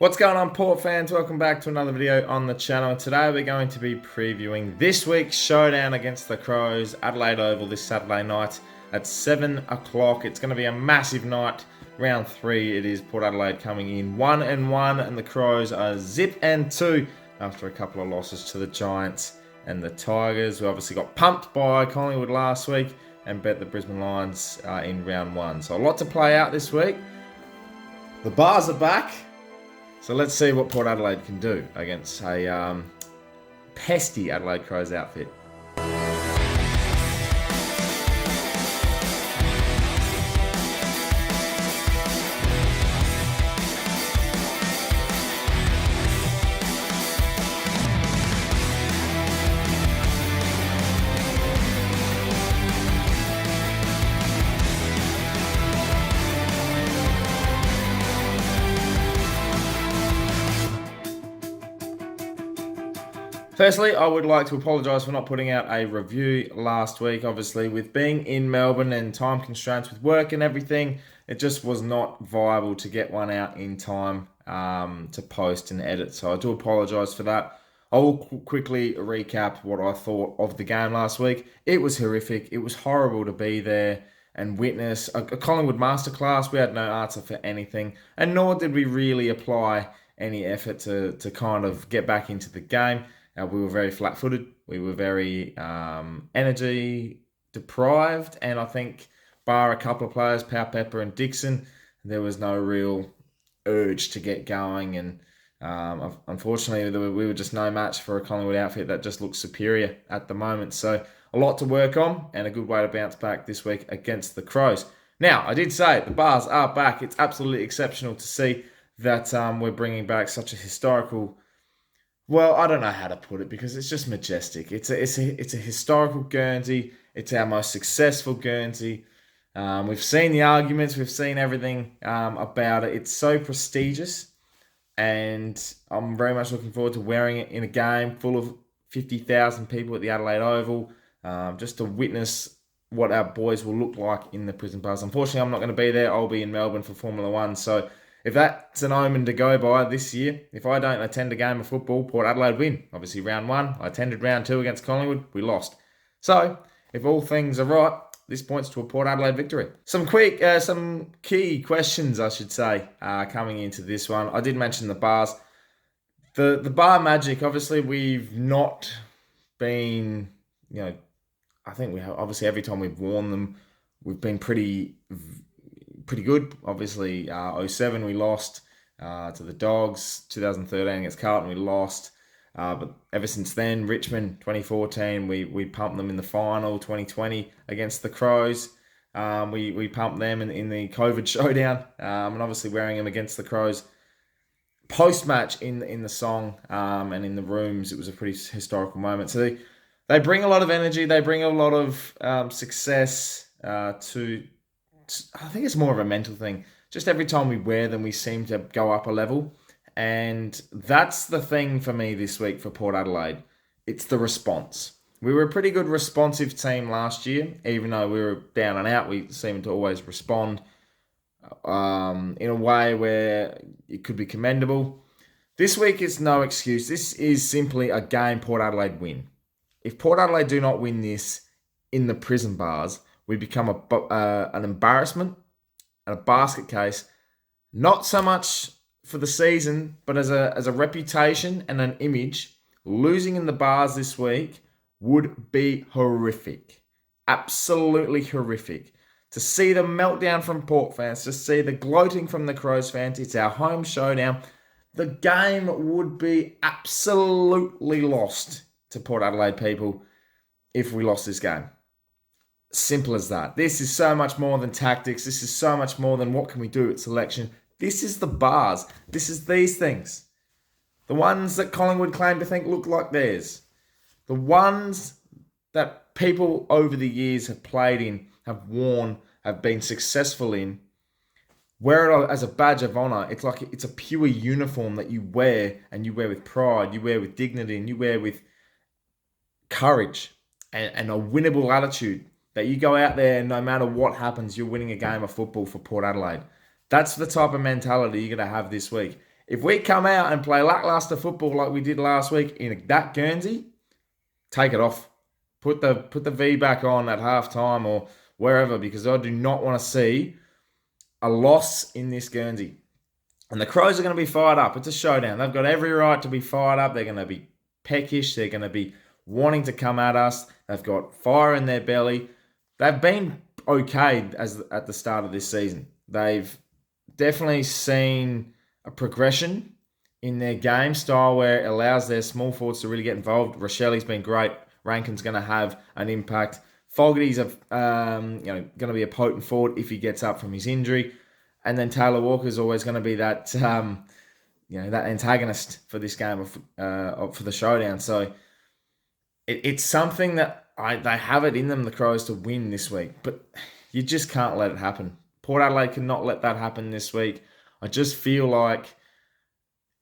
What's going on, Port fans? Welcome back to another video on the channel. Today we're going to be previewing this week's showdown against the Crows, Adelaide Oval, this Saturday night at 7 o'clock. It's going to be a massive night. Round 3, it is Port Adelaide coming in 1-1, and the Crows are zip and 2 after a couple of losses to the Giants and the Tigers. We obviously got pumped by Collingwood last week and bet the Brisbane Lions in round 1. So a lot to play out this week. The bars are back. So let's see what Port Adelaide can do against a pesty Adelaide Crows outfit. Firstly, I would like to apologise for not putting out a review last week. Obviously, with being in Melbourne and time constraints with work and everything, it just was not viable to get one out in time to post and edit. So I do apologise for that. I will quickly recap what I thought of the game last week. It was horrific. It was horrible to be there and witness a Collingwood masterclass. We had no answer for anything, and nor did we really apply any effort to kind of get back into the game. We were very flat-footed. We were very energy deprived, and I think bar a couple of players, Power Pepper and Dixon, there was no real urge to get going. And unfortunately, we were just no match for a Collingwood outfit that just looks superior at the moment. So a lot to work on, and a good way to bounce back this week against the Crows. Now, I did say the bars are back. It's absolutely exceptional to see that we're bringing back such a historical. Well, I don't know how to put it because it's just majestic. It's a historical Guernsey. It's our most successful Guernsey. We've seen the arguments. We've seen everything about it. It's so prestigious, and I'm very much looking forward to wearing it in a game full of 50,000 people at the Adelaide Oval, just to witness what our boys will look like in the prison bars. Unfortunately, I'm not going to be there. I'll be in Melbourne for Formula 1, so if that's an omen to go by this year, if I don't attend a game of football, Port Adelaide win. Obviously, round 1, I attended round 2 against Collingwood, we lost. So, if all things are right, this points to a Port Adelaide victory. Some key questions, I should say, coming into this one. I did mention the bars. The bar magic, obviously, we've not been, I think we have, obviously, every time we've worn them, we've been pretty good. Obviously, 07 we lost to the Dogs. 2013 against Carlton we lost. But ever since then, Richmond 2014 we pumped them in the final. 2020 against the Crows, we pumped them in the COVID showdown. And obviously wearing them against the Crows post match in the song and in the rooms, it was a pretty historical moment. So they bring a lot of energy. They bring a lot of success to. I think it's more of a mental thing. Just every time we wear them, we seem to go up a level. And that's the thing for me this week for Port Adelaide. It's the response. We were a pretty good responsive team last year. Even though we were down and out, we seemed to always respond in a way where it could be commendable. This week is no excuse. This is simply a game Port Adelaide win. If Port Adelaide do not win this in the prison bars, we become an embarrassment and a basket case, not so much for the season, but as a reputation and an image. Losing in the bars this week would be horrific. Absolutely horrific. To see the meltdown from Port fans, to see the gloating from the Crows fans, it's our home showdown. The game would be absolutely lost to Port Adelaide people if we lost this game. Simple as that. This is so much more than tactics. This is so much more than what can we do at selection. This is the bars. This is these things. The ones that Collingwood claim to think look like theirs. The ones that people over the years have played in, have worn, have been successful in. Wear it as a badge of honour. It's like it's a pure uniform that you wear, and you wear with pride, you wear with dignity, and you wear with courage and a winnable attitude. That you go out there and no matter what happens, you're winning a game of football for Port Adelaide. That's the type of mentality you're going to have this week. If we come out and play lackluster football like we did last week in that Guernsey, take it off. Put the V back on at half time or wherever, because I do not want to see a loss in this Guernsey. And the Crows are going to be fired up. It's a showdown. They've got every right to be fired up. They're going to be peckish. They're going to be wanting to come at us. They've got fire in their belly. They've been okay at the start of this season. They've definitely seen a progression in their game style where it allows their small forwards to really get involved. Rochelle's been great. Rankin's going to have an impact. Fogarty's going to be a potent forward if he gets up from his injury. And then Taylor Walker's always going to be that that antagonist for this game for the showdown. So it's something that they have it in them, the Crows, to win this week. But you just can't let it happen. Port Adelaide cannot let that happen this week. I just feel like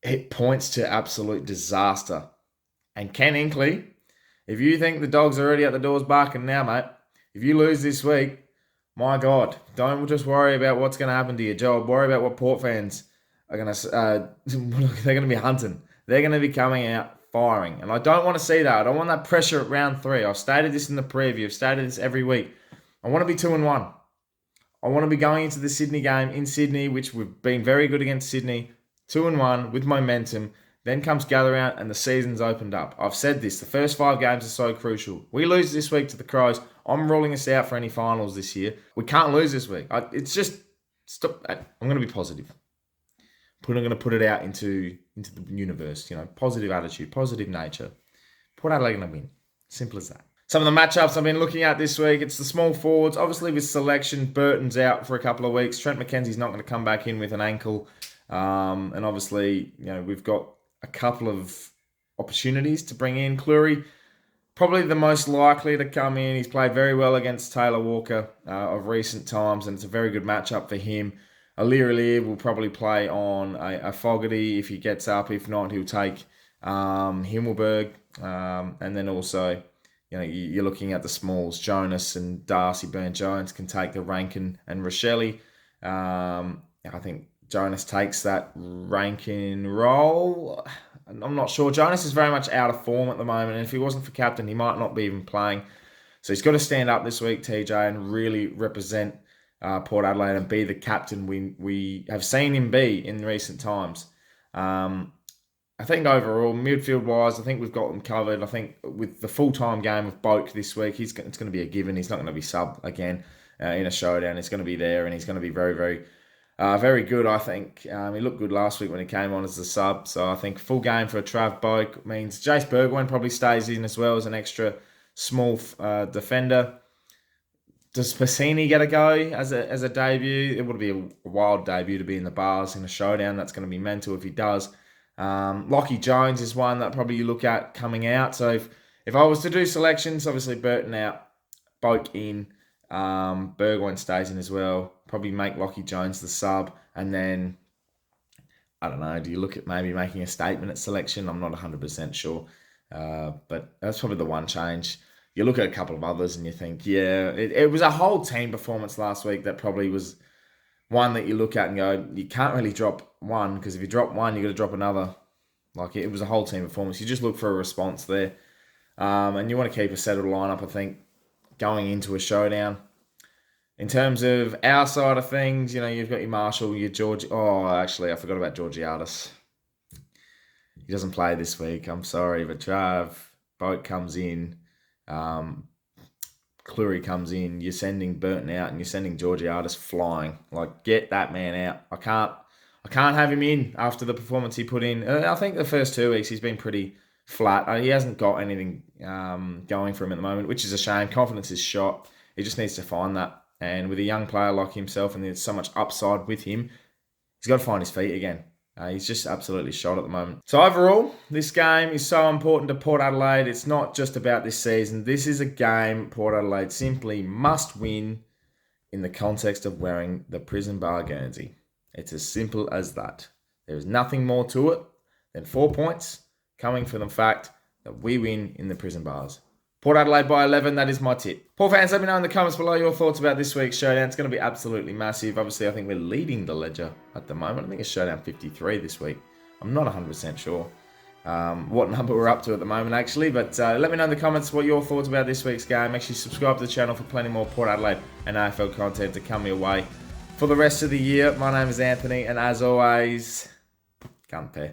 it points to absolute disaster. And Ken Inkley, if you think the Dogs are already at the doors barking now, mate, if you lose this week, my God, don't just worry about what's going to happen to your job. Worry about what Port fans are going to, they're going to be hunting. They're going to be coming out firing. And I don't want to see that. I don't want that pressure at round 3. I've stated this in the preview. I've stated this every week. I want to be 2-1. I want to be going into the Sydney game in Sydney, which we've been very good against Sydney, 2-1 with momentum. Then comes gather round and the season's opened up. I've said this. The first 5 games are so crucial. We lose this week to the Crows. I'm ruling us out for any finals this year. We can't lose this week. It's just stop. I'm going to be positive. I'm going to put it out into the universe. Positive attitude, positive nature. Port Adelaide going to win. Simple as that. Some of the matchups I've been looking at this week, it's the small forwards. Obviously, with selection, Burton's out for a couple of weeks. Trent McKenzie's not going to come back in with an ankle. And obviously, we've got a couple of opportunities to bring in. Clury, probably the most likely to come in. He's played very well against Taylor Walker of recent times, and it's a very good matchup for him. Aliir will probably play on a Fogarty if he gets up. If not, he'll take Himmelberg. And then also, you're looking at the smalls. Jonas and Darcy Burn-Jones can take the Rankin and Rochelle. I think Jonas takes that Rankin role. I'm not sure. Jonas is very much out of form at the moment, and if he wasn't for captain, he might not be even playing. So he's got to stand up this week, TJ, and really represent Port Adelaide and be the captain we have seen him be in recent times. I think overall, midfield-wise, I think we've got them covered. I think with the full-time game of Boak this week, it's going to be a given. He's not going to be sub again in a showdown. He's going to be there, and he's going to be very, very very good, I think. He looked good last week when he came on as a sub. So I think full game for Trav Boak means Jace Bergwijn probably stays in as well as an extra small defender. Does Passini get a go as a debut? It would be a wild debut to be in the bars in a showdown. That's going to be mental if he does. Lockie Jones is one that probably you look at coming out. So if I was to do selections, obviously Burton out, Boak in, Bergwijn stays in as well. Probably make Lockie Jones the sub, and then I don't know. Do you look at maybe making a statement at selection? I'm not 100% sure, but that's probably the one change. You look at a couple of others and you think, yeah, it was a whole team performance last week that probably was one that you look at and go, you can't really drop one, because if you drop one, you got to drop another. Like, it was a whole team performance. You just look for a response there, and you want to keep a settled lineup, I think, going into a showdown. In terms of our side of things, you've got your Marshall, your George. Oh, actually, I forgot about Georgiadis. He doesn't play this week. I'm sorry, but Trav Boat comes in. Clury comes in. You're sending Burton out, and you're sending Georgiadis flying. Like, get that man out. I can't have him in after the performance he put in. I think the first 2 weeks he's been pretty flat. He hasn't got anything going for him at the moment, which is a shame. Confidence is shot. He just needs to find that. And with a young player like himself, and there's so much upside with him, he's got to find his feet again. He's just absolutely shot at the moment. So overall, this game is so important to Port Adelaide. It's not just about this season. This is a game Port Adelaide simply must win in the context of wearing the prison bar guernsey. It's as simple as that. There is nothing more to it than 4 points coming from the fact that we win in the prison bars. Port Adelaide by 11, that is my tip. Port fans, let me know in the comments below your thoughts about this week's showdown. It's going to be absolutely massive. Obviously, I think we're leading the ledger at the moment. I think it's showdown 53 this week. I'm not 100% sure what number we're up to at the moment, actually. But let me know in the comments what your thoughts about this week's game. Actually, subscribe to the channel for plenty more Port Adelaide and AFL content to come your way for the rest of the year. My name is Anthony, and as always, guernsey.